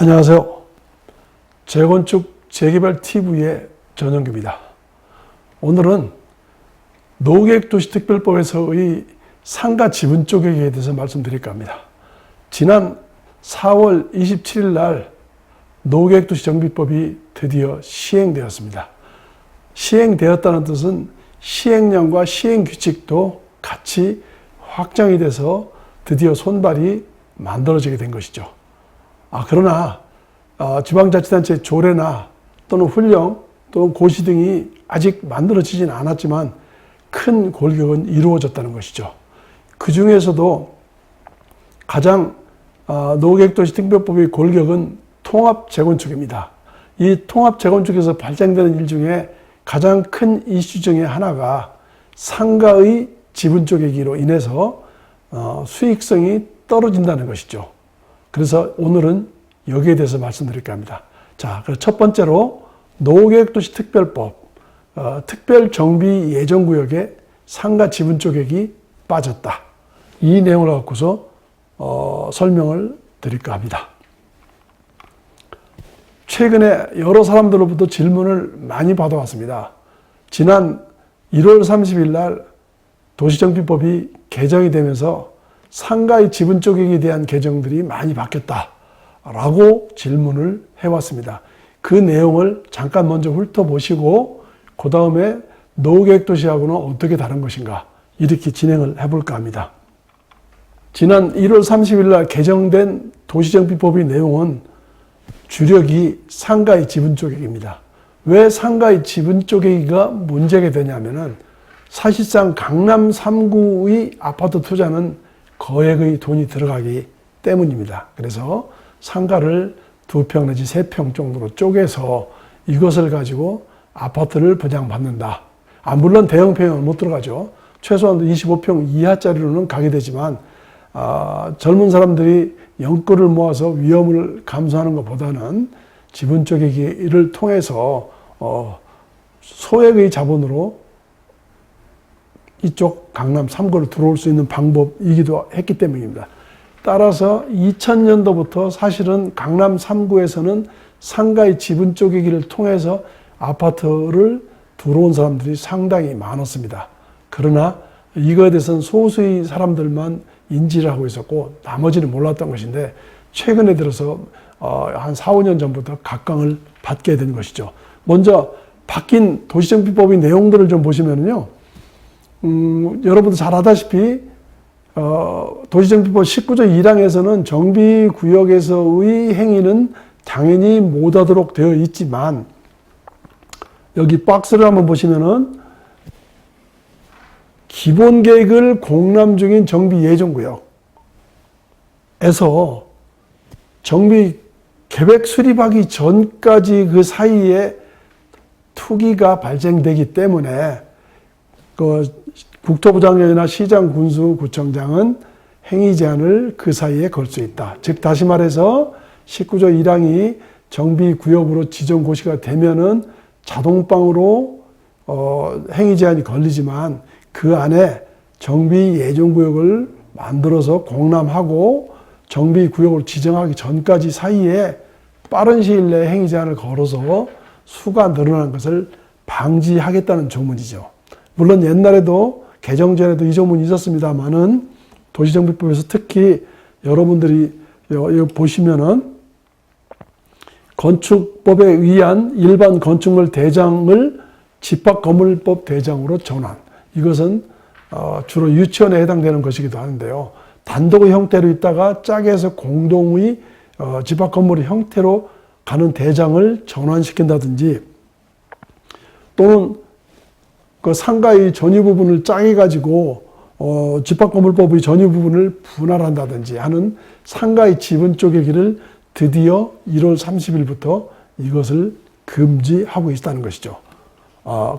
안녕하세요. 재건축 재개발 TV의 전영규입니다. 오늘은 노계획도시특별법에서의 상가 지분 쪼개기에 대해서 말씀드릴까 합니다. 지난 4월 27일 날 노계획도시정비법이 드디어 시행되었습니다. 시행되었다는 뜻은 시행령과 시행규칙도 같이 확정이 돼서 드디어 손발이 만들어지게 된 것이죠. 그러나 지방자치단체 조례나 또는 훈령 또는 고시 등이 아직 만들어지진 않았지만 큰 골격은 이루어졌다는 것이죠. 그 중에서도 가장 노계획도시특별법의 골격은 통합재건축입니다. 이 통합재건축에서 발생되는 일 중에 가장 큰 이슈 중에 하나가 상가의 지분 쪼개기로 인해서 수익성이 떨어진다는 것이죠. 그래서 오늘은 여기에 대해서 말씀드릴까 합니다. 자, 그래서 첫 번째로 노계획도시특별법 특별정비예정구역에 상가 지분 쪼개기 빠졌다. 이 내용을 갖고서 설명을 드릴까 합니다. 최근에 여러 사람들로부터 질문을 많이 받아왔습니다. 지난 1월 30일 날 도시정비법이 개정이 되면서 상가의 지분 쪼개기에 대한 개정들이 많이 바뀌었다라고 질문을 해왔습니다. 그 내용을 잠깐 먼저 훑어보시고 그 다음에 노계획도시하고는 어떻게 다른 것인가 이렇게 진행을 해볼까 합니다. 지난 1월 30일 날 개정된 도시정비법의 내용은 주력이 상가의 지분 쪼개기입니다. 왜 상가의 지분 쪼개기가 문제가 되냐면은 사실상 강남 3구의 아파트 투자는 거액의 돈이 들어가기 때문입니다. 그래서 상가를 2평 내지 3평 정도로 쪼개서 이것을 가지고 아파트를 분양받는다. 물론 대형평은 못 들어가죠. 최소한 25평 이하짜리로는 가게 되지만 젊은 사람들이 연끌을 모아서 위험을 감수하는 것보다는 지분 쪼개기를 통해서 소액의 자본으로 이쪽 강남 3구로 들어올 수 있는 방법이기도 했기 때문입니다. 따라서 2000년도부터 사실은 강남 3구에서는 상가의 지분 쪼개기를 통해서 아파트를 들어온 사람들이 상당히 많았습니다. 그러나 이거에 대해서는 소수의 사람들만 인지를 하고 있었고 나머지는 몰랐던 것인데 최근에 들어서 한 4, 5년 전부터 각광을 받게 된 것이죠. 먼저 바뀐 도시정비법의 내용들을 좀 보시면요. 여러분도 잘 아다시피 도시정비법 19조 1항에서는 정비구역에서의 행위는 당연히 못하도록 되어 있지만 여기 박스를 한번 보시면은 기본계획을 공람 중인 정비예정구역에서 정비 계획 수립하기 전까지 그 사이에 투기가 발생되기 때문에 국토부 장관이나 시장, 군수, 구청장은 행위 제한을 그 사이에 걸 수 있다. 즉 다시 말해서 19조 1항이 정비구역으로 지정고시가 되면은 자동방으로 행위 제한이 걸리지만 그 안에 정비예정구역을 만들어서 공람하고 정비구역으로 지정하기 전까지 사이에 빠른 시일 내에 행위 제한을 걸어서 수가 늘어나는 것을 방지하겠다는 조문이죠. 물론 옛날에도 개정 전에도 이 조문이 있었습니다만은 도시정비법에서 특히 여러분들이 여기 보시면은 건축법에 의한 일반 건축물 대장을 집합건물법 대장으로 전환. 이것은 주로 유치원에 해당되는 것이기도 하는데요. 단독의 형태로 있다가 짝에서 공동의 집합건물의 형태로 가는 대장을 전환시킨다든지 또는 그 상가의 전유 부분을 짝해 가지고 집합건물법의 전유 부분을 분할한다든지 하는 상가의 지분 쪼개기를 드디어 1월 30일부터 이것을 금지하고 있다는 것이죠.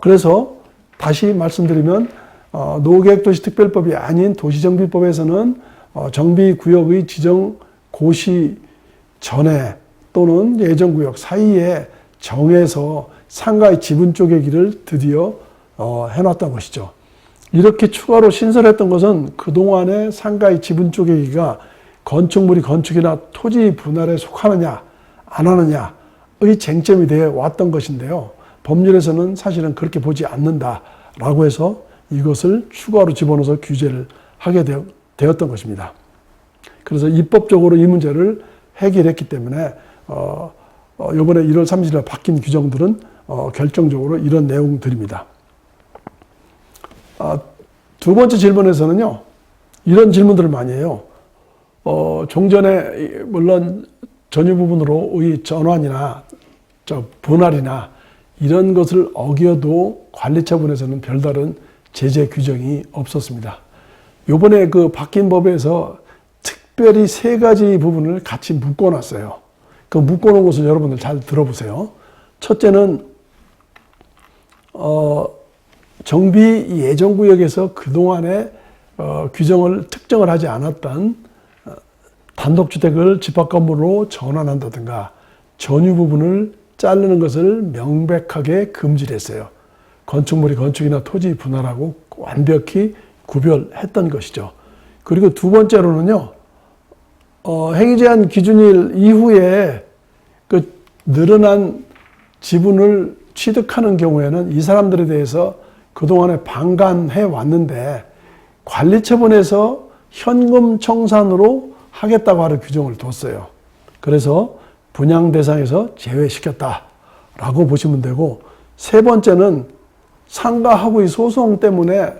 그래서 다시 말씀드리면 노계획도시특별법이 아닌 도시정비법에서는 정비구역의 지정 고시 전에 또는 예정구역 사이에 정해서 상가의 지분 쪼개기를 드디어 해놨던 것이죠. 이렇게 추가로 신설했던 것은 그동안의 상가의 지분 쪼개기가 건축물이 건축이나 토지 분할에 속하느냐 안 하느냐의 쟁점이 되어 왔던 것인데요. 법률에서는 사실은 그렇게 보지 않는다라고 해서 이것을 추가로 집어넣어서 규제를 하게 되었던 것입니다. 그래서 입법적으로 이 문제를 해결했기 때문에 이번에 1월 30일에 바뀐 규정들은 결정적으로 이런 내용들입니다. 두 번째 질문에서는요, 이런 질문들을 많이 해요. 종전에 물론 전유 부분으로의 전환이나 분할이나 이런 것을 어겨도 관리처분에서는 별다른 제재 규정이 없었습니다. 요번에 그 바뀐 법에서 특별히 세 가지 부분을 같이 묶어놨어요. 그 묶어놓은 것을 여러분들 잘 들어보세요. 첫째는 정비 예정구역에서 그동안에 규정을 특정을 하지 않았던 단독주택을 집합건물로 전환한다든가 전유 부분을 자르는 것을 명백하게 금지를 했어요. 건축물이 건축이나 토지 분할하고 완벽히 구별했던 것이죠. 그리고 두 번째로는요, 행위제한 기준일 이후에 그 늘어난 지분을 취득하는 경우에는 이 사람들에 대해서 그동안에 방관해 왔는데 관리처분에서 현금 청산으로 하겠다고 하는 규정을 뒀어요. 그래서 분양 대상에서 제외시켰다라고 보시면 되고, 세 번째는 상가하고의 소송 때문에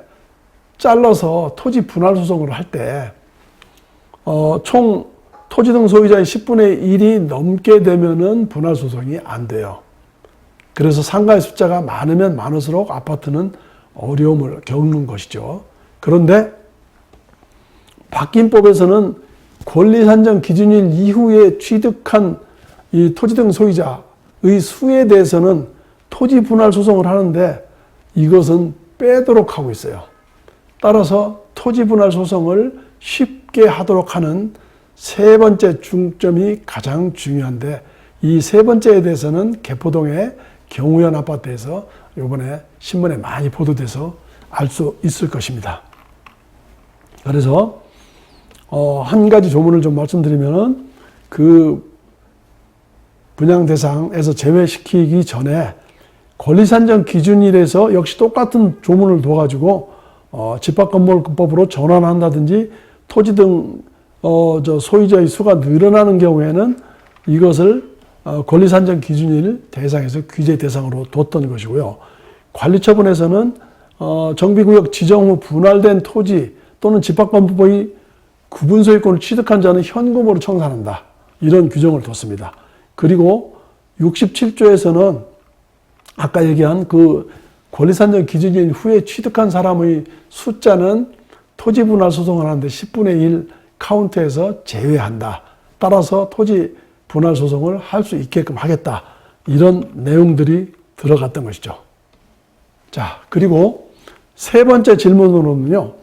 잘라서 토지 분할 소송을 할 때 총 토지 등 소유자의 10분의 1이 넘게 되면은 분할 소송이 안 돼요. 그래서 상가의 숫자가 많으면 많을수록 아파트는 어려움을 겪는 것이죠. 그런데 바뀐 법에서는 권리 산정 기준일 이후에 취득한 이 토지 등 소유자의 수에 대해서는 토지 분할 소송을 하는데 이것은 빼도록 하고 있어요. 따라서 토지 분할 소송을 쉽게 하도록 하는 세 번째 중점이 가장 중요한데, 이 세 번째에 대해서는 개포동의 경우현 아파트에서 이번에 신문에 많이 보도돼서 알 수 있을 것입니다. 그래서 한 가지 조문을 좀 말씀드리면은, 그 분양 대상에서 제외시키기 전에 권리산정 기준일에서 역시 똑같은 조문을 둬가지고 집합건물법으로 전환한다든지 토지 등 소유자의 수가 늘어나는 경우에는 이것을 권리산정 기준일 대상에서 규제 대상으로 뒀던 것이고요. 관리처분에서는 정비구역 지정 후 분할된 토지 또는 집합건물의 구분소유권을 취득한 자는 현금으로 청산한다, 이런 규정을 뒀습니다. 그리고 67조에서는 아까 얘기한 그 권리산정 기준일 후에 취득한 사람의 숫자는 토지 분할 소송을 하는데 10분의 1 카운트에서 제외한다. 따라서 토지 분할 소송을 할 수 있게끔 하겠다. 이런 내용들이 들어갔던 것이죠. 자, 그리고 세 번째 질문으로는요,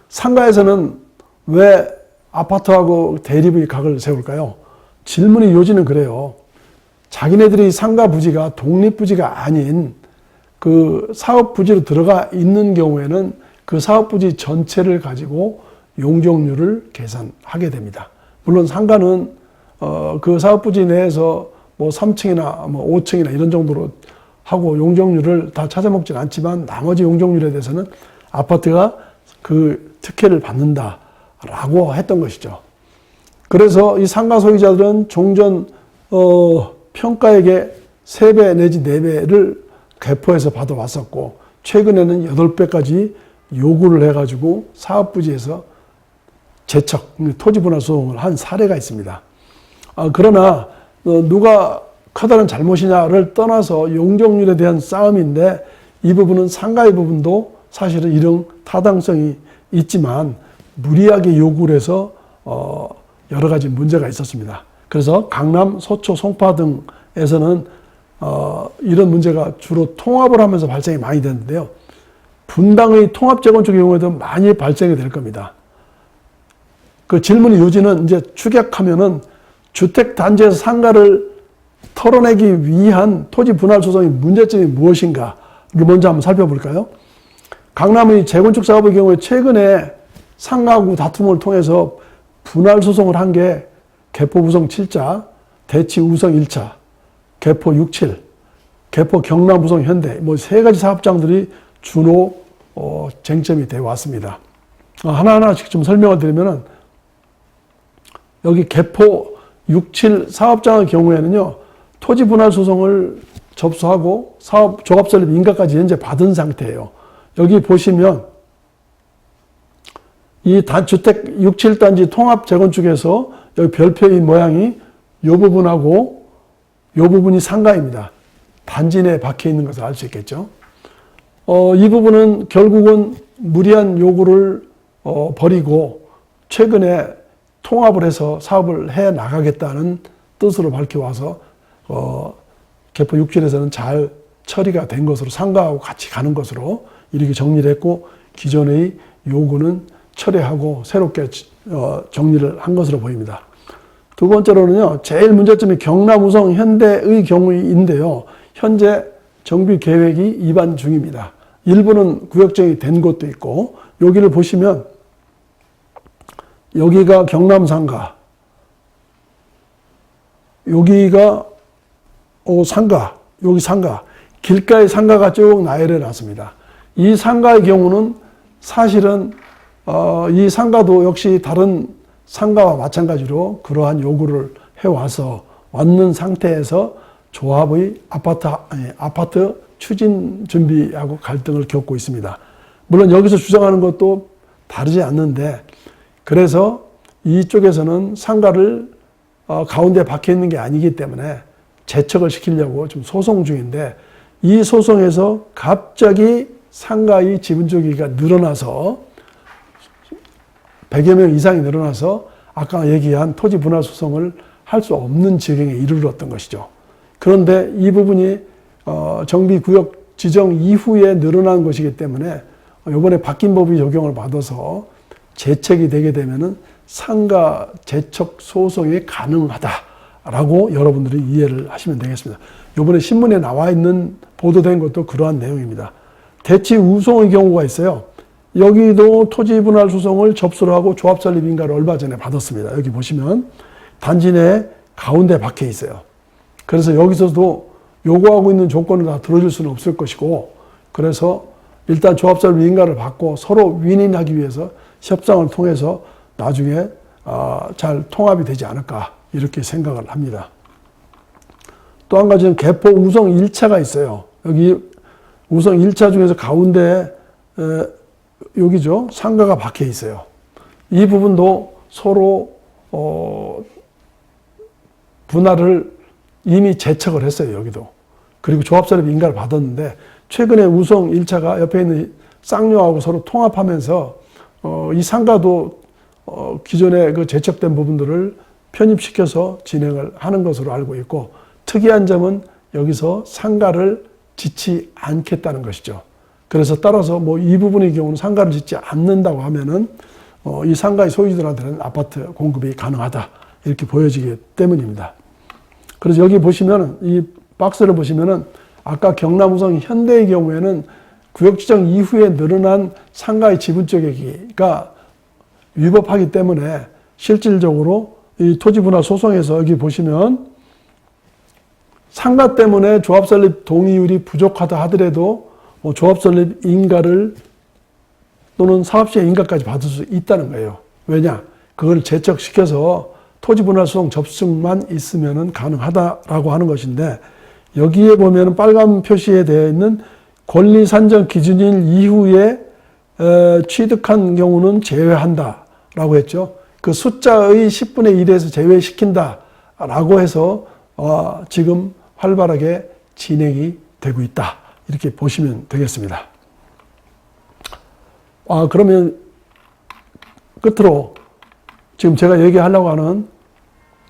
상가에서는 왜 아파트하고 대립의 각을 세울까요? 질문의 요지는 그래요. 자기네들이 상가 부지가 독립부지가 아닌 그 사업부지로 들어가 있는 경우에는 그 사업부지 전체를 가지고 용적률을 계산하게 됩니다. 물론 상가는 그 사업부지 내에서 뭐 3층이나 뭐 5층이나 이런 정도로 하고 용적률을 다 찾아먹진 않지만 나머지 용적률에 대해서는 아파트가 그 특혜를 받는다라고 했던 것이죠. 그래서 이 상가 소유자들은 종전 평가액의 3배 내지 4배를 개포해서 받아왔었고, 최근에는 8배까지 요구를 해가지고 사업부지에서 재척, 토지 분할 소송을 한 사례가 있습니다. 그러나 누가 커다란 잘못이냐를 떠나서 용적률에 대한 싸움인데, 이 부분은 상가의 부분도 사실은 이런 타당성이 있지만 무리하게 요구를 해서 여러 가지 문제가 있었습니다. 그래서 강남, 서초, 송파 등에서는 이런 문제가 주로 통합을 하면서 발생이 많이 되는데요. 분당의 통합 재건축의 경우에도 많이 발생이 될 겁니다. 그 질문의 요지는 이제 축약하면은 주택단지에서 상가를 털어내기 위한 토지 분할 소송의 문제점이 무엇인가, 이거 먼저 한번 살펴볼까요? 강남의 재건축 사업의 경우에 최근에 상가하고 다툼을 통해서 분할 소송을 한 게 개포구성 7자, 대치 우성 1차, 개포 67, 개포 경남 우성 현대 뭐 세 가지 사업장들이 주로 쟁점이 되어 왔습니다. 하나하나씩 좀 설명을 드리면은 여기 개포 67 사업장의 경우에는요, 토지 분할 소송을 접수하고 사업 조합 설립 인가까지 현재 받은 상태예요. 여기 보시면 이 주택 67단지 통합 재건축에서 여기 별표인 모양이 이 부분하고 이 부분이 상가입니다. 단지 내에 박혀 있는 것을 알 수 있겠죠. 이 부분은 결국은 무리한 요구를 버리고 최근에 통합을 해서 사업을 해 나가겠다는 뜻으로 밝혀와서 개포 67에서는 잘 처리가 된 것으로 상가하고 같이 가는 것으로 이렇게 정리를 했고, 기존의 요구는 철회하고 새롭게 정리를 한 것으로 보입니다. 두 번째로는요, 제일 문제점이 경남 우성 현대의 경우인데요. 현재 정비 계획이 위반 중입니다. 일부는 구역정이 된 곳도 있고, 여기를 보시면 여기가 경남 상가, 여기가 상가, 여기 상가, 길가에 상가가 쭉 나열해 놨습니다. 이 상가의 경우는 사실은 이 상가도 역시 다른 상가와 마찬가지로 그러한 요구를 해와서 왔는 상태에서 조합의 아파트 추진 준비하고 갈등을 겪고 있습니다. 물론 여기서 주장하는 것도 다르지 않는데, 그래서 이쪽에서는 상가를 가운데 박혀 있는 게 아니기 때문에 재척을 시키려고 좀 소송 중인데, 이 소송에서 갑자기 상가의 지분 조기가 늘어나서 100여 명 이상이 늘어나서 아까 얘기한 토지 분할 소송을 할 수 없는 지경에 이르렀던 것이죠. 그런데 이 부분이 정비구역 지정 이후에 늘어난 것이기 때문에 이번에 바뀐 법이 적용을 받아서 재책이 되게 되면은 상가 재척 소송이 가능하다라고 여러분들이 이해를 하시면 되겠습니다. 이번에 신문에 나와 있는 보도된 것도 그러한 내용입니다. 대치 우송의 경우가 있어요. 여기도 토지 분할 소송을 접수를 하고 조합 설립 인가를 얼마 전에 받았습니다. 여기 보시면 단지 내 가운데 박혀 있어요. 그래서 여기서도 요구하고 있는 조건을 다 들어줄 수는 없을 것이고, 그래서 일단 조합 설립 인가를 받고 서로 윈윈하기 위해서 협상을 통해서 나중에 잘 통합이 되지 않을까 이렇게 생각을 합니다. 또 한 가지는 개포 우성 1차가 있어요. 여기 우성 1차 중에서 가운데 여기죠. 상가가 박혀 있어요. 이 부분도 서로 분할을 이미 재척을 했어요. 여기도. 그리고 조합설립 인가를 받았는데, 최근에 우성 1차가 옆에 있는 쌍용하고 서로 통합하면서 이 상가도 기존에 그 재척된 부분들을 편입시켜서 진행을 하는 것으로 알고 있고, 특이한 점은 여기서 상가를 짓지 않겠다는 것이죠. 그래서 따라서 뭐 이 부분의 경우는 상가를 짓지 않는다고 하면은 이 상가의 소유주들한테는 아파트 공급이 가능하다 이렇게 보여지기 때문입니다. 그래서 여기 보시면은 이 박스를 보시면은 아까 경남 우성 현대의 경우에는 구역 지정 이후에 늘어난 상가의 지분 쪼개기가 위법하기 때문에 실질적으로 이 토지 분할 소송에서 여기 보시면 상가 때문에 조합 설립 동의율이 부족하다 하더라도 조합 설립 인가를 또는 사업시행 인가까지 받을 수 있다는 거예요. 왜냐? 그걸 재척시켜서 토지 분할 소송 접수만 있으면 가능하다라고 하는 것인데, 여기에 보면 빨간 표시에 되어 있는 권리 산정 기준일 이후에 취득한 경우는 제외한다라고 했죠. 그 숫자의 10분의 1에서 제외시킨다라고 해서 지금 활발하게 진행이 되고 있다. 이렇게 보시면 되겠습니다. 그러면 끝으로 지금 제가 얘기하려고 하는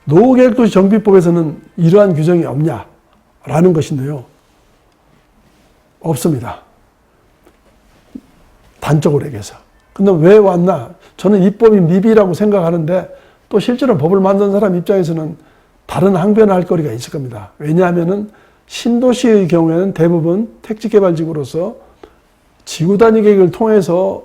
노후계획도시 정비법에서는 이러한 규정이 없냐라는 것인데요. 없습니다. 단적으로 얘기해서. 근데 왜 왔나? 저는 이 법이 미비라고 생각하는데, 또 실제로 법을 만든 사람 입장에서는 다른 항변을 할 거리가 있을 겁니다. 왜냐하면은 신도시의 경우에는 대부분 택지개발지구로서 지구단위 계획을 통해서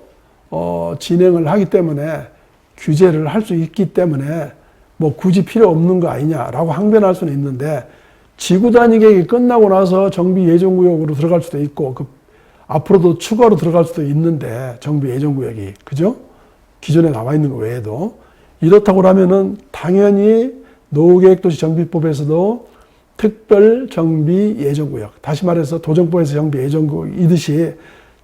진행을 하기 때문에 규제를 할 수 있기 때문에 뭐 굳이 필요 없는 거 아니냐라고 항변할 수는 있는데, 지구 단위 계획이 끝나고 나서 정비 예정구역으로 들어갈 수도 있고, 앞으로도 추가로 들어갈 수도 있는데, 정비 예정구역이, 그죠? 기존에 나와 있는 거 외에도. 이렇다고 하면은 당연히 노후계획도시정비법에서도 특별 정비 예정구역, 다시 말해서 도정법에서 정비 예정구역이듯이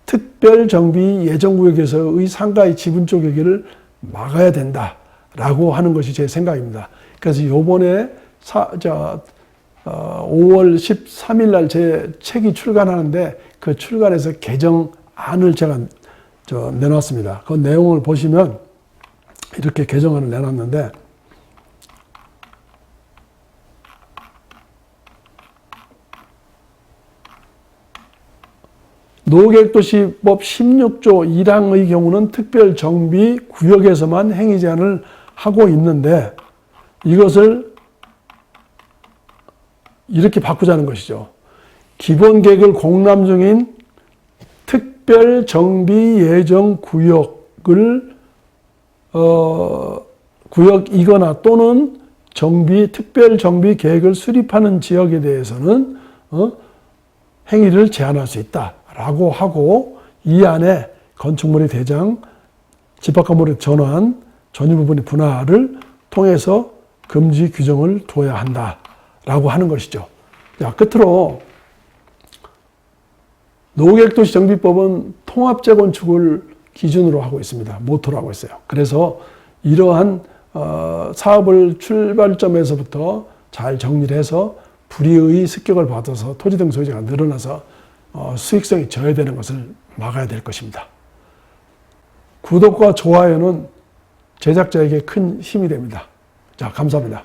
특별 정비 예정구역에서의 상가의 지분 쪼개기를 막아야 된다라고 하는 것이 제 생각입니다. 그래서 요번에 5월 13일 날 제 책이 출간하는데, 그 출간해서 개정안을 제가 내놨습니다. 그 내용을 보시면 이렇게 개정안을 내놨는데, 노후계획도시법 16조 1항의 경우는 특별정비구역에서만 행위 제한을 하고 있는데, 이것을 이렇게 바꾸자는 것이죠. 기본계획을 공람 중인 특별정비예정구역을 구역이거나 또는 특별정비계획을 수립하는 지역에 대해서는 행위를 제한할 수 있다라고 하고, 이 안에 건축물의 대장, 집합건물의 전환, 전유 부분의 분할을 통해서 금지 규정을 둬야 한다라고 하는 것이죠. 자, 끝으로 노후계획도시정비법은 통합재건축을 기준으로 하고 있습니다. 모토로 하고 있어요. 그래서 이러한 사업을 출발점에서부터 잘 정리를 해서 불이의 습격을 받아서 토지 등 소유자가 늘어나서 수익성이 저해되는 것을 막아야 될 것입니다. 구독과 좋아요는 제작자에게 큰 힘이 됩니다. 자, 감사합니다.